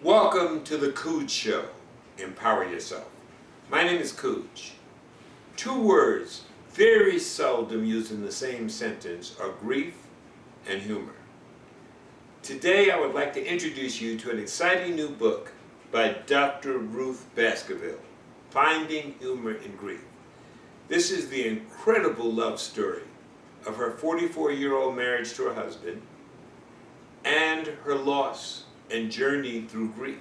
Welcome to the Cooge Show. Empower yourself. My name is Cooge. Two words very seldom used in the same sentence are grief and humor. Today I would like to introduce you to an exciting new book by Dr. Ruth Baskerville, Finding Humor in Grief. This is the incredible love story of her 44-year-old marriage to her husband and her loss and journey through grief,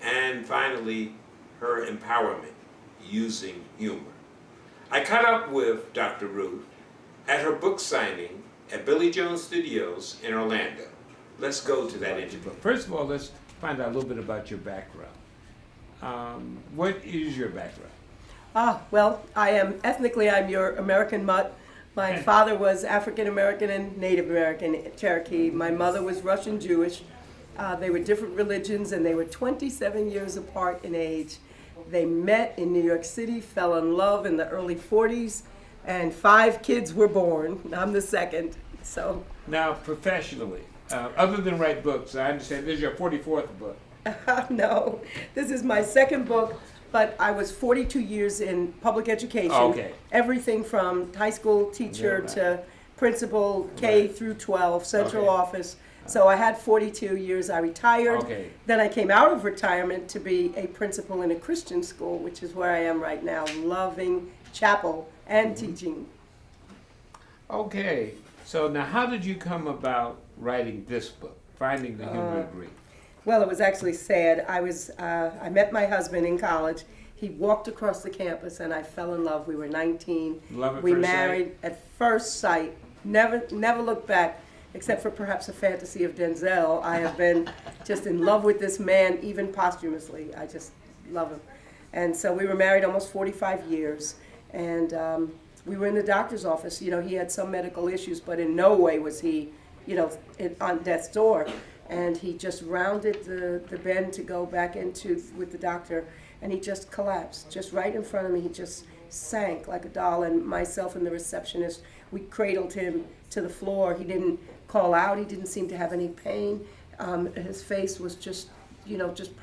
and finally her empowerment using humor. I caught up with Dr. Ruth at her book signing at Billy Jones Studios in Orlando. Let's go to that interview. First of all, let's find out a little bit about your background. What is your background? Well, I'm your American mutt. My father was African American and Native American Cherokee. My mother was Russian Jewish. They were different religions and they were 27 years apart in age. They met in New York City, fell in love in the early 40s, and 5 kids were born. I'm the second. So now, professionally, other than write books, I understand this is your 44th book. No, this is my second book. But I was 42 years in public education. Okay. Everything from high school teacher to principal, K through 12, central office. So I had 42 years. I retired. Then I came out of retirement to be a principal in a Christian school, which is where I am right now, loving chapel and teaching. Okay. So now how did you come about writing this book, Finding the Humor in Grief? Well, it was actually sad. I met my husband in college. He walked across the campus and I fell in love. We were 19. Love at we first married sight? at first sight. Never looked back, except for perhaps a fantasy of Denzel. I have been just in love with this man, even posthumously. I just love him. And so we were married almost 45 years. And we were in the doctor's office. You know, he had some medical issues, but in no way was he, on death's door. And he just rounded the bend to go back with the doctor, and he just collapsed, just right in front of me. He just sank like a doll, and myself and the receptionist, we cradled him to the floor. He didn't call out. He didn't seem to have any pain. His face was just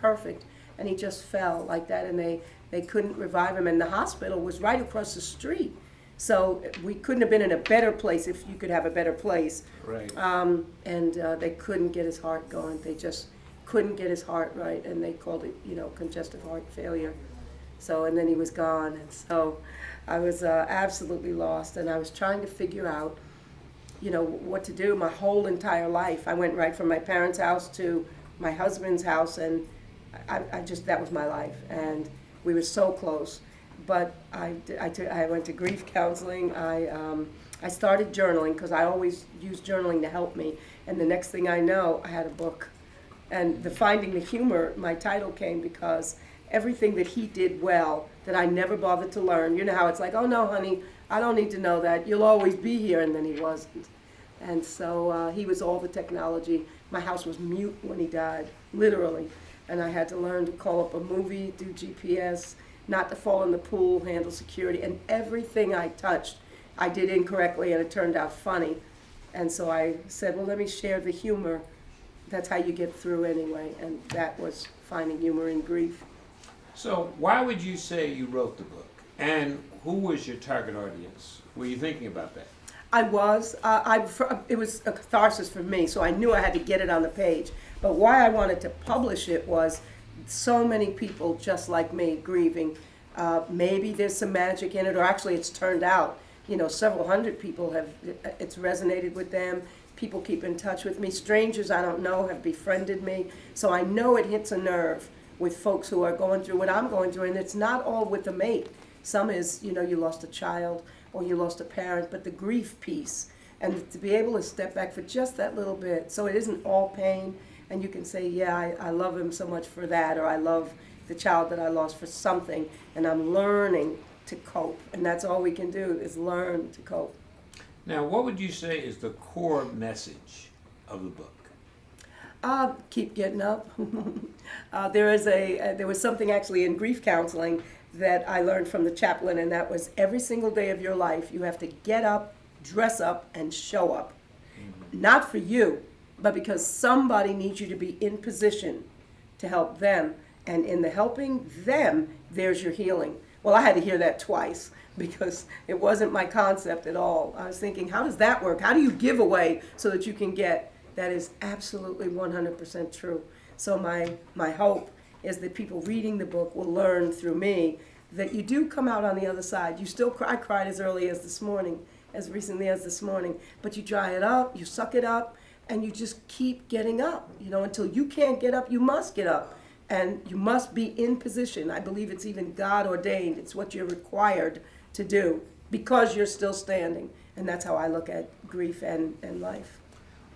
perfect, and he just fell like that, and they couldn't revive him, and the hospital was right across the street. So we couldn't have been in a better place, if you could have a better place. Right. And they couldn't get his heart going. They just couldn't get his heart right, and they called it, congestive heart failure. So, and then he was gone. And so I was absolutely lost, and I was trying to figure out, what to do my whole entire life. I went right from my parents' house to my husband's house, and that was my life. And we were so close. But I went to grief counseling. I started journaling because I always used journaling to help me. And the next thing I know, I had a book. And the Finding the Humor, my title came because everything that he did well that I never bothered to learn. You know how it's like, oh no, honey, I don't need to know that. You'll always be here. And then he wasn't. And so he was all the technology. My house was mute when he died, literally. And I had to learn to call up a movie, do GPS, not to fall in the pool, handle security, and everything I touched, I did incorrectly, and it turned out funny. And so I said, well, let me share the humor. That's how you get through anyway, and that was Finding Humor in Grief. So why would you say you wrote the book? And who was your target audience? Were you thinking about that? I was. It was a catharsis for me, so I knew I had to get it on the page. But why I wanted to publish it was so many people just like me grieving. Maybe there's some magic in it, or actually it's turned out, several hundred people it's resonated with them. People keep in touch with me. Strangers I don't know have befriended me. So I know it hits a nerve with folks who are going through what I'm going through, and it's not all with a mate. Some is, you lost a child or you lost a parent, but the grief piece, and to be able to step back for just that little bit, so it isn't all pain. And you can say, yeah, I love him so much for that, or I love the child that I lost for something, and I'm learning to cope. And that's all we can do is learn to cope. Now, what would you say is the core message of the book? Keep getting up. There was something actually in grief counseling that I learned from the chaplain, and that was every single day of your life, you have to get up, dress up, and show up. Not for you, but because somebody needs you to be in position to help them. And in the helping them, there's your healing. Well, I had to hear that twice because it wasn't my concept at all. I was thinking, how does that work? How do you give away so that you can get? That is absolutely 100% true. So my hope is that people reading the book will learn through me that you do come out on the other side. You still cry. I cried as early as this morning, as recently as this morning. But you dry it up, you suck it up, and you just keep getting up. You know, until you can't get up, you must get up. And you must be in position. I believe it's even God ordained. It's what you're required to do because you're still standing. And that's how I look at grief and life.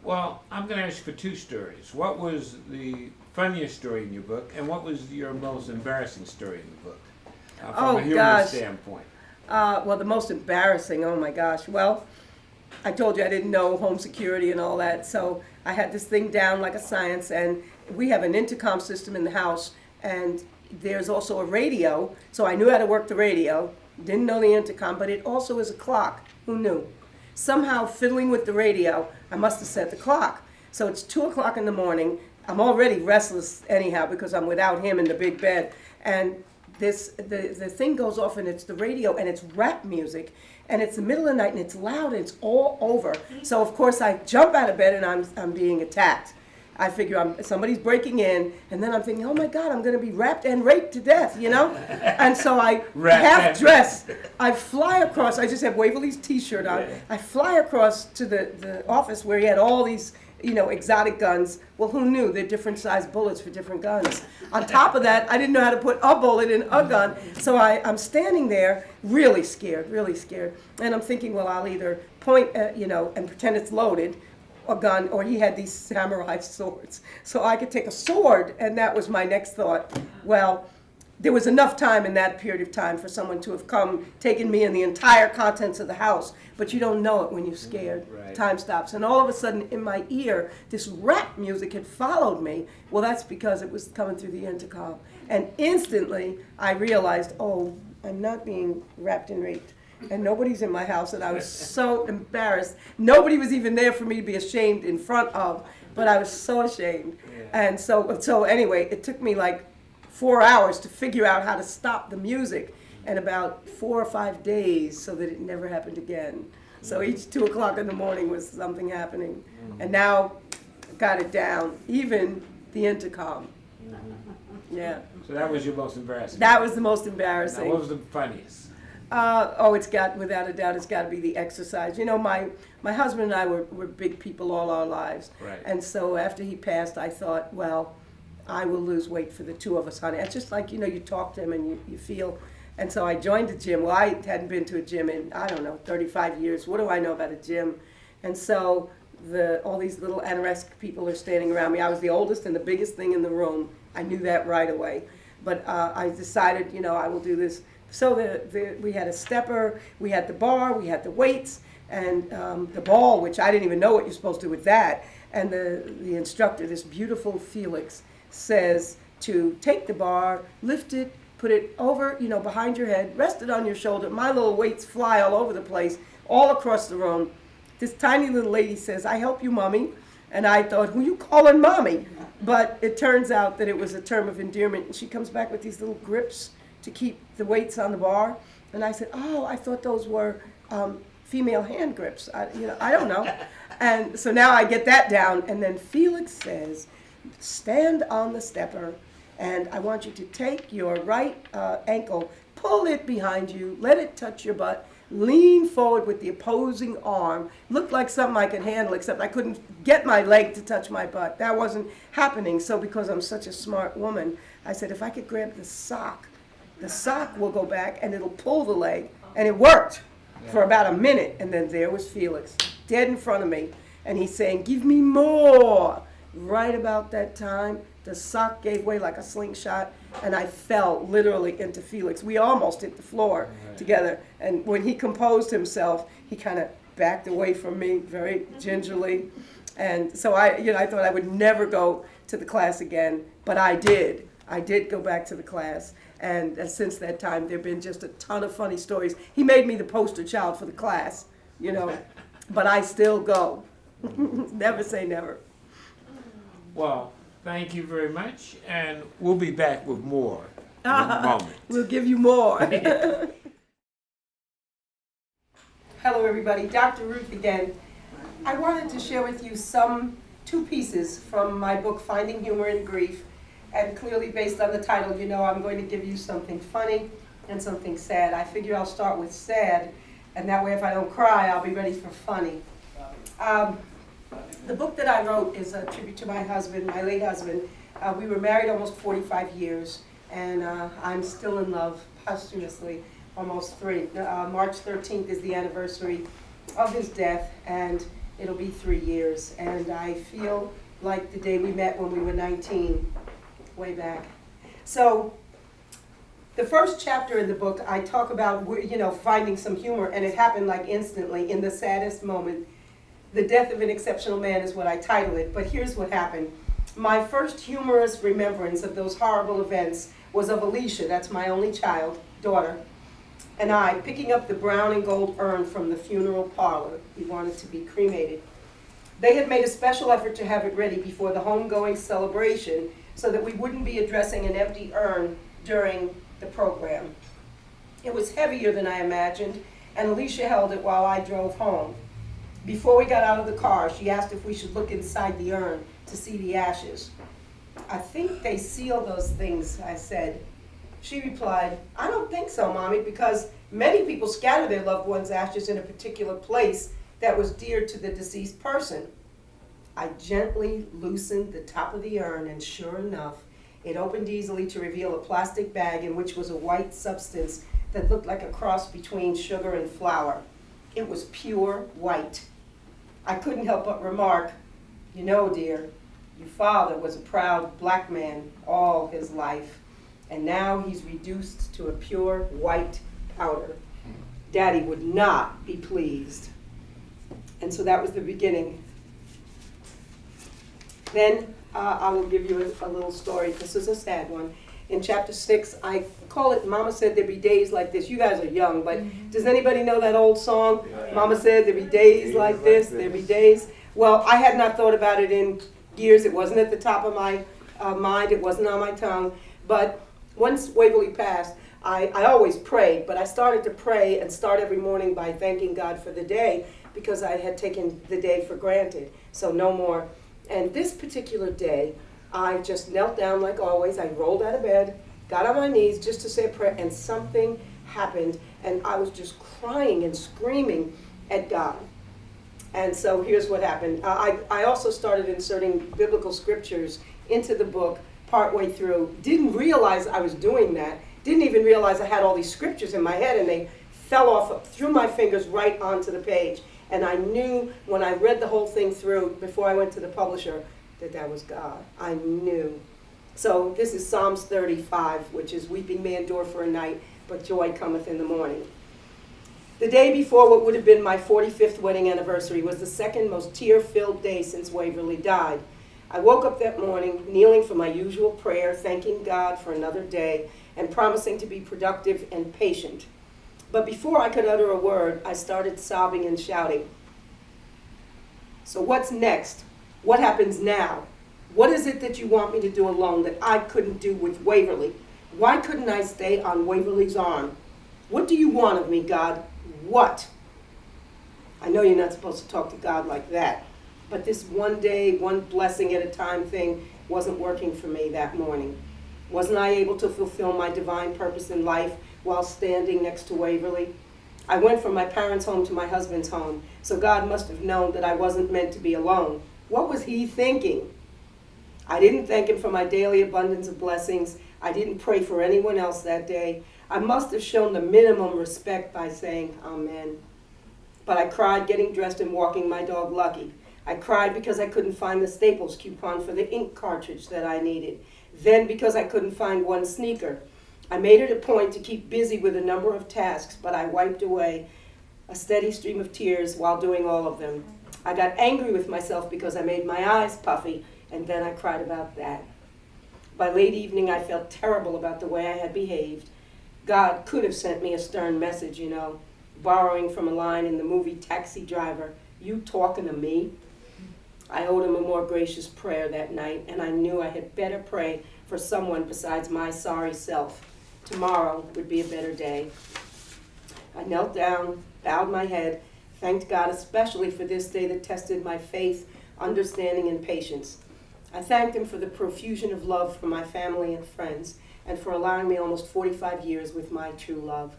Well, I'm going to ask you for two stories. What was the funniest story in your book, and what was your most embarrassing story in the book? From a humorous standpoint. Well, the most embarrassing, oh my gosh. Well, I told you I didn't know home security and all that, so I had this thing down like a science, and we have an intercom system in the house, and there's also a radio, so I knew how to work the radio, didn't know the intercom, but it also is a clock. Who knew? Somehow fiddling with the radio, I must have set the clock. So it's 2 o'clock in the morning. I'm already restless anyhow because I'm without him in the big bed, and the thing goes off, and it's the radio, and it's rap music, and it's the middle of the night, and it's loud, and it's all over. So of course I jump out of bed, and I'm being attacked. I figure somebody's breaking in, and then I'm thinking, oh my God, I'm going to be rapped and raped to death, you know? And so I half dress, I fly across. I just have Waverly's T-shirt on. I fly across to the office where he had all these, you know, exotic guns. Well, who knew? They're different sized bullets for different guns. On top of that, I didn't know how to put a bullet in a gun. So I'm standing there really scared. And I'm thinking, well, I'll either point, you know, and pretend it's loaded, a gun, or he had these samurai swords. So I could take a sword, and that was my next thought. Well, there was enough time in that period of time for someone to have come, taken me and the entire contents of the house, but you don't know it when you're scared. Right. Time stops. And all of a sudden, in my ear, this rap music had followed me. Well, that's because it was coming through the intercom. And instantly, I realized, oh, I'm not being rapped and raped. And nobody's in my house, and I was so embarrassed. Nobody was even there for me to be ashamed in front of, but I was so ashamed. Yeah. And so anyway, it took me like 4 hours to figure out how to stop the music, and about 4 or 5 days so that it never happened again. So each 2 o'clock in the morning was something happening. And now got it down, even the intercom. Yeah. So that was your most embarrassing. That was the most embarrassing. Now, what was the funniest? Without a doubt, it's got to be the exercise. You know, my husband and I were big people all our lives. Right. And so after he passed, I thought, well, I will lose weight for the two of us, honey. It's just like, you know, you talk to him and you feel. And so I joined a gym. Well, I hadn't been to a gym in, I don't know, 35 years. What do I know about a gym? And so all these little anorexic people are standing around me. I was the oldest and the biggest thing in the room. I knew that right away. But I decided, you know, I will do this. So we had a stepper, we had the bar, we had the weights, and the ball, which I didn't even know what you're supposed to do with that. And the instructor, this beautiful Felix, says to take the bar, lift it, put it over, you know, behind your head, rest it on your shoulder. My little weights fly all over the place, all across the room. This tiny little lady says, I help you, Mommy. And I thought, who you calling Mommy? But it turns out that it was a term of endearment. And she comes back with these little grips to keep the weights on the bar. And I said, oh, I thought those were female hand grips. I don't know. And so now I get that down. And then Felix says, stand on the stepper, and I want you to take your right ankle, pull it behind you, let it touch your butt, lean forward with the opposing arm. Looked like something I could handle, except I couldn't get my leg to touch my butt. That wasn't happening. So because I'm such a smart woman, I said, if I could grab the sock will go back and it'll pull the leg. And it worked for about a minute. And then there was Felix, dead in front of me. And he's saying, give me more. Right about that time, the sock gave way like a slingshot, and I fell literally into Felix. We almost hit the floor together. And when he composed himself, he kind of backed away from me very gingerly. And so I thought I would never go to the class again, but I did. I did go back to the class. And since that time, there have been just a ton of funny stories. He made me the poster child for the class, you know, but I still go. Never say never. Well, Thank you very much, and we'll be back with more in a moment. We'll give you more. Hello, everybody. Dr. Ruth again. I wanted to share with you two pieces from my book, Finding Humor in Grief. And clearly, based on the title, you know I'm going to give you something funny and something sad. I figure I'll start with sad, and that way if I don't cry, I'll be ready for funny. The book that I wrote is a tribute to my husband, my late husband. We were married almost 45 years, and I'm still in love posthumously, almost 3. March 13th is the anniversary of his death, and it'll be 3 years. And I feel like the day we met when we were 19, way back. So the first chapter in the book, I talk about, you know, finding some humor, and it happened like instantly in the saddest moment. The Death of an Exceptional Man is what I title it, but here's what happened. My first humorous remembrance of those horrible events was of Alicia, that's my only daughter, and I picking up the brown and gold urn from the funeral parlor. We wanted to be cremated. They had made a special effort to have it ready before the homegoing celebration so that we wouldn't be addressing an empty urn during the program. It was heavier than I imagined, and Alicia held it while I drove home. Before we got out of the car, she asked if we should look inside the urn to see the ashes. "I think they seal those things," I said. She replied, "I don't think so, Mommy, because many people scatter their loved ones' ashes in a particular place that was dear to the deceased person." I gently loosened the top of the urn, and sure enough, it opened easily to reveal a plastic bag in which was a white substance that looked like a cross between sugar and flour. It was pure white. I couldn't help but remark, "You know, dear, your father was a proud black man all his life, and now he's reduced to a pure white powder. Daddy would not be pleased." And so that was the beginning. Then I will give you a little story. This is a sad one. In chapter 6, I call it Mama Said There'd Be Days Like This. You guys are young, but does anybody know that old song? Mama said there'd be days like this, there'd be days. Well, I had not thought about it in years. It wasn't at the top of my mind. It wasn't on my tongue. But once Waverly passed, I always prayed, but I started to pray and start every morning by thanking God for the day because I had taken the day for granted. So no more. And this particular day, I just knelt down like always. I rolled out of bed, got on my knees just to say a prayer, and something happened, and I was just crying and screaming at God. And so here's what happened. I also started inserting biblical scriptures into the book partway through. Didn't realize I was doing that. Didn't even realize I had all these scriptures in my head, and they fell off through my fingers right onto the page. And I knew when I read the whole thing through before I went to the publisher that was God. I knew. So this is Psalms 35, which is "Weeping may endure for a night, but joy cometh in the morning." The day before what would have been my 45th wedding anniversary was the second most tear-filled day since Waverly died. I woke up that morning kneeling for my usual prayer, thanking God for another day and promising to be productive and patient. But before I could utter a word, I started sobbing and shouting. "So what's next? What happens now? What is it that you want me to do alone that I couldn't do with Waverly? Why couldn't I stay on Waverly's arm? What do you want of me, God? What?" I know you're not supposed to talk to God like that, but this one day, one blessing at a time thing wasn't working for me that morning. Wasn't I able to fulfill my divine purpose in life while standing next to Waverly? I went from my parents' home to my husband's home, so God must have known that I wasn't meant to be alone. What was he thinking? I didn't thank him for my daily abundance of blessings. I didn't pray for anyone else that day. I must have shown the minimum respect by saying amen. But I cried getting dressed and walking my dog Lucky. I cried because I couldn't find the Staples coupon for the ink cartridge that I needed. Then because I couldn't find one sneaker. I made it a point to keep busy with a number of tasks, but I wiped away a steady stream of tears while doing all of them. I got angry with myself because I made my eyes puffy, and then I cried about that. By late evening, I felt terrible about the way I had behaved. God could have sent me a stern message, you know, borrowing from a line in the movie Taxi Driver, "You talking to me?" I owed him a more gracious prayer that night, and I knew I had better pray for someone besides my sorry self. Tomorrow would be a better day. I knelt down, bowed my head, thanked God especially for this day that tested my faith, understanding, and patience. I thanked him for the profusion of love from my family and friends, and for allowing me almost 45 years with my true love.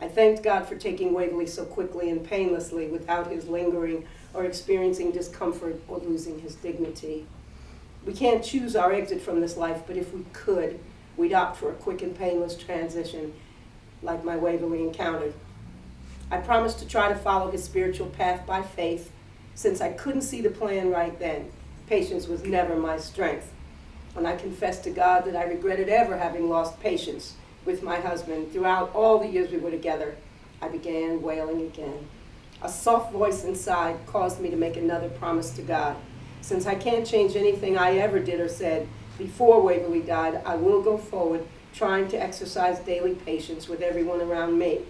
I thanked God for taking Waverly so quickly and painlessly without his lingering or experiencing discomfort or losing his dignity. We can't choose our exit from this life, but if we could, we'd opt for a quick and painless transition like my Waverly encountered. I promised to try to follow his spiritual path by faith. Since I couldn't see the plan right then, patience was never my strength. And I confessed to God that I regretted ever having lost patience with my husband. Throughout all the years we were together, I began wailing again. A soft voice inside caused me to make another promise to God. Since I can't change anything I ever did or said before Waverly died, I will go forward trying to exercise daily patience with everyone around me.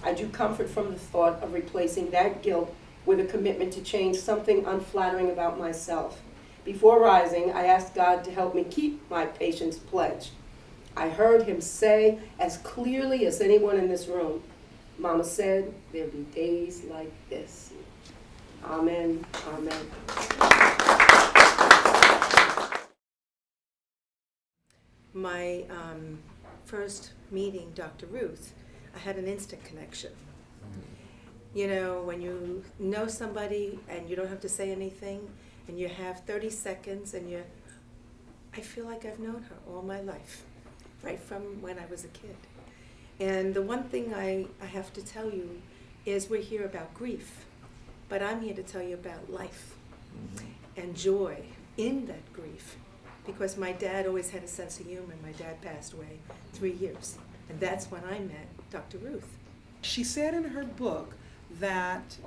I drew comfort from the thought of replacing that guilt with a commitment to change something unflattering about myself. Before rising, I asked God to help me keep my patience pledge. I heard him say as clearly as anyone in this room, Mama said, there'll be days like this. Amen, amen. My first meeting Dr. Ruth, I had an instant connection. You know, when you know somebody and you don't have to say anything, and you have 30 seconds, and I feel like I've known her all my life, right from when I was a kid. And the one thing I have to tell you is we're here about grief, but I'm here to tell you about life and joy in that grief, because my dad always had a sense of humor. My dad passed away 3 years, and that's when I met Dr. Ruth. She said in her book that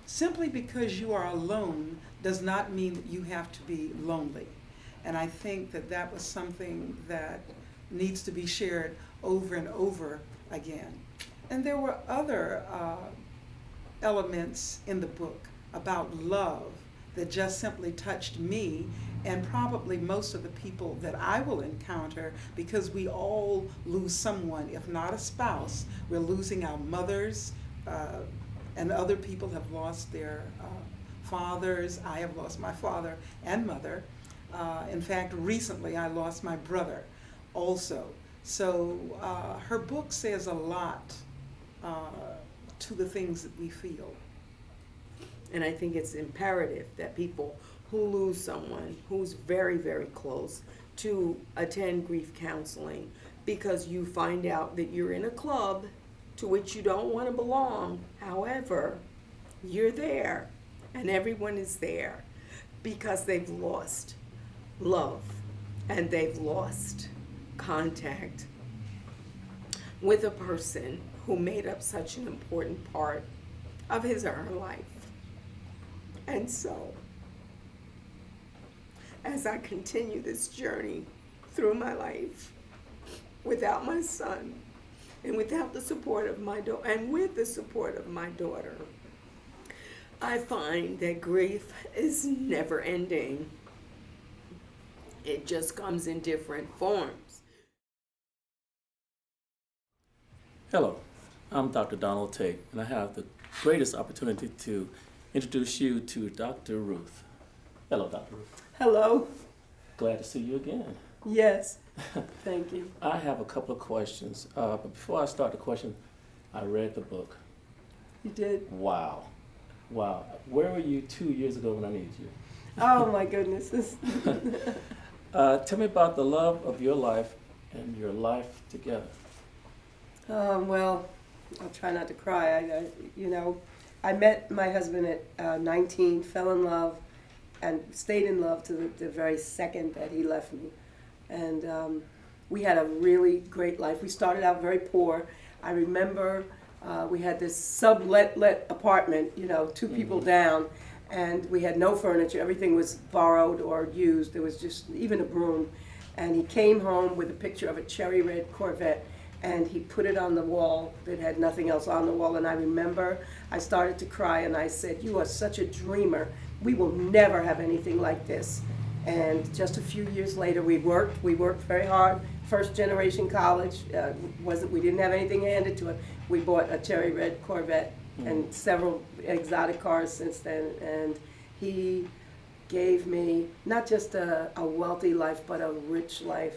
simply because you are alone does not mean that you have to be lonely. And I think that that was something that needs to be shared over and over again. And there were other elements in the book about love that just simply touched me and probably most of the people that I will encounter, because we all lose someone. If not a spouse, we're losing our mothers, and other people have lost their fathers. I have lost my father and mother. In fact, recently I lost my brother also. So her book says a lot to the things that we feel. And I think it's imperative that people who lose someone who's very, very close to attend grief counseling, because you find out that you're in a club to which you don't want to belong. However, you're there, and everyone is there because they've lost love and they've lost contact with a person who made up such an important part of his or her life. And so, as I continue this journey through my life without my son, and without the support of my daughter, and with the support of my daughter, I find that grief is never ending. It just comes in different forms. Hello, I'm Dr. Donald Tate, and I have the greatest opportunity to introduce you to Dr. Ruth. Hello, Dr. Ruth. Hello. Glad to see you again. Yes. Thank you. I have a couple of questions, but before I start the question, I read the book. You did? Wow. Wow. Where were you 2 years ago when I needed you? Oh my goodness. Tell me about the love of your life and your life together. Well, I'll try not to cry. I met my husband at 19, fell in love, and stayed in love to the very second that he left me. And we had a really great life. We started out very poor. I remember we had this sublet apartment, two people down, and we had no furniture. Everything was borrowed or used. There was just even a broom. And he came home with a picture of a cherry red Corvette, and he put it on the wall that had nothing else on the wall. And I remember I started to cry, and I said, "You are such a dreamer. we will never have anything like this. And just a few years later, we worked very hard. First generation college, we didn't have anything handed to it. We bought a cherry red Corvette and several exotic cars since then. And he gave me not just a wealthy life, but a rich life.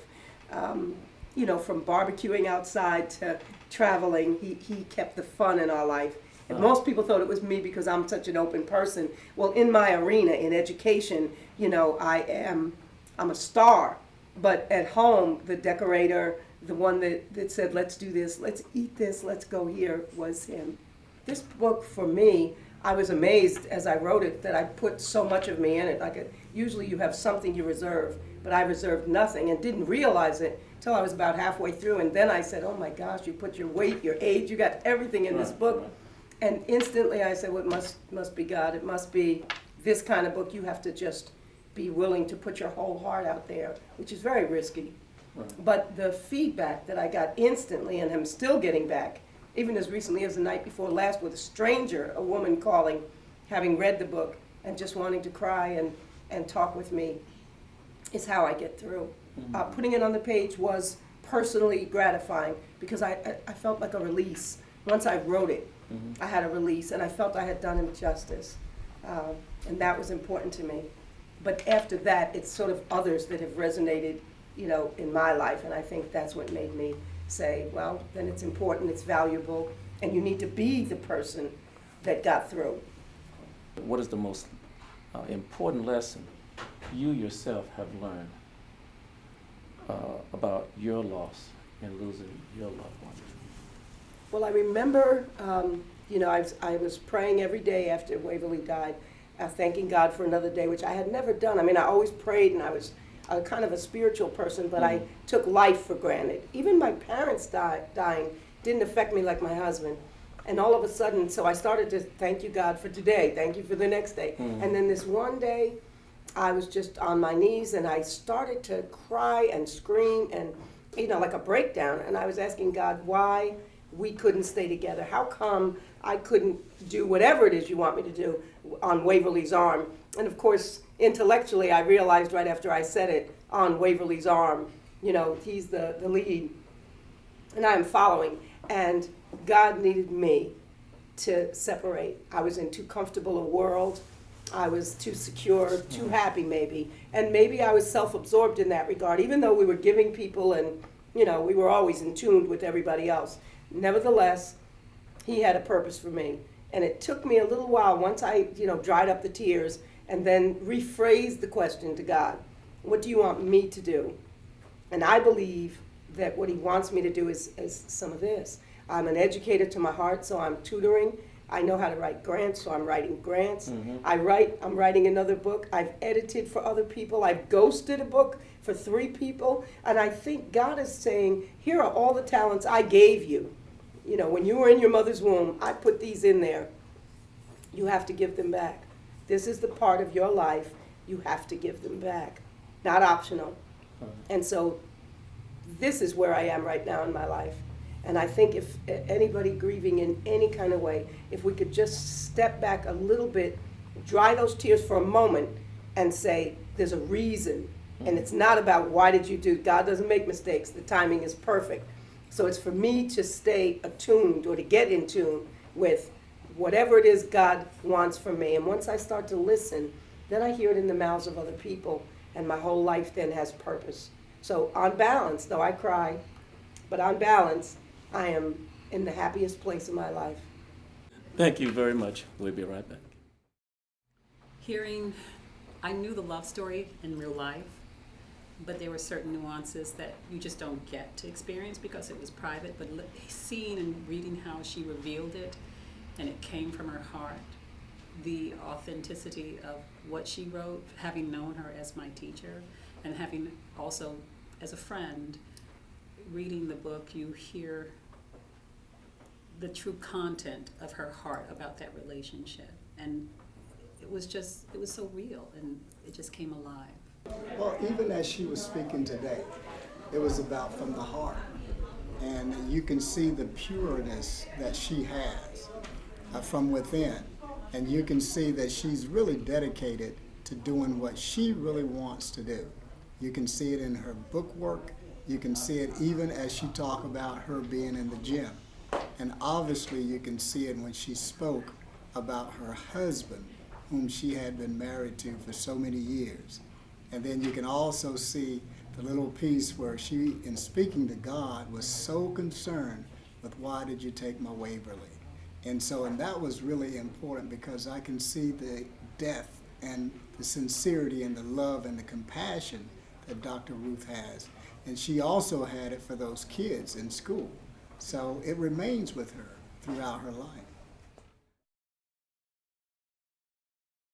You know, from barbecuing outside to traveling, he kept the fun in our life. And most people thought it was me because I'm such an open person. Well, in my arena, in education, you know, I'm a star. But at home, the decorator, the one that said, let's do this, let's eat this, let's go here, was him. This book, for me, I was amazed as I wrote it that I put so much of me in it. Usually you have something you reserve, but I reserved nothing and didn't realize it till I was about halfway through. And then I said, oh my gosh, you put your weight, your age, you got everything in this book. And instantly I said, well, it must be God. It must be this kind of book. You have to just be willing to put your whole heart out there, which is very risky. Right. But the feedback that I got instantly, and I'm still getting back, even as recently as the night before last with a stranger, a woman calling, having read the book, and just wanting to cry and talk with me, is how I get through. Putting it on the page was personally gratifying because I felt like a release. Once I wrote it, I had a release, and I felt I had done him justice. And that was important to me. But after that, it's sort of others that have resonated, you know, in my life, and I think that's what made me say, well, then it's important, it's valuable, and you need to be the person that got through. What is the most important lesson you yourself have learned about your loss and losing your loved one? Well, I remember, you know, I was praying every day after Waverly died, thanking God for another day, which I had never done. I mean, I always prayed, and I was kind of a spiritual person, but I took life for granted. Even my parents dying didn't affect me like my husband. And all of a sudden, so I started to thank you, God, for today. Thank you for the next day. And then this one day, I was just on my knees, and I started to cry and scream, and, you know, like a breakdown. And I was asking God why we couldn't stay together. How come I couldn't do whatever it is you want me to do on Waverly's arm? And of course, intellectually, I realized right after I said it, on Waverly's arm, you know, he's the lead, and I am following. And God needed me to separate. I was in too comfortable a world. I was too secure, too happy maybe. And maybe I was self-absorbed in that regard, even though we were giving people and, you know, we were always in tune with everybody else. Nevertheless, he had a purpose for me. And it took me a little while once I, you know, dried up the tears and then rephrased the question to God. What do you want me to do? And I believe that what he wants me to do is some of this. I'm an educator to my heart, so I'm tutoring. I know how to write grants, so I'm writing grants. I'm writing another book. I've edited for other people. I've ghosted a book for 3 people. And I think God is saying, here are all the talents I gave you. You know, when you were in your mother's womb, I put these in there. You have to give them back. This is the part of your life you have to give them back. Not optional. And so this is where I am right now in my life. And I think if anybody grieving in any kind of way, if we could just step back a little bit, dry those tears for a moment and say, there's a reason. And it's not about why did you do, God doesn't make mistakes, the timing is perfect. So it's for me to stay attuned or to get in tune with whatever it is God wants from me. And once I start to listen, then I hear it in the mouths of other people, and my whole life then has purpose. So on balance, though I cry, but on balance, I am in the happiest place of my life. Thank you very much. We'll be right back. I knew the love story in real life, but there were certain nuances that you just don't get to experience because it was private. But seeing and reading how she revealed it, and it came from her heart, the authenticity of what she wrote, having known her as my teacher, and having also as a friend, reading the book, you hear the true content of her heart about that relationship. And it was so real, and it just came alive. Well, even as she was speaking today, it was about from the heart. And you can see the pureness that she has from within. And you can see that she's really dedicated to doing what she really wants to do. You can see it in her book work. You can see it even as she talked about her being in the gym. And obviously you can see it when she spoke about her husband, whom she had been married to for so many years. And then you can also see the little piece where she, in speaking to God, was so concerned with, why did you take my Waverly? And that was really important, because I can see the depth and the sincerity and the love and the compassion that Dr. Ruth has. And she also had it for those kids in school. So it remains with her throughout her life.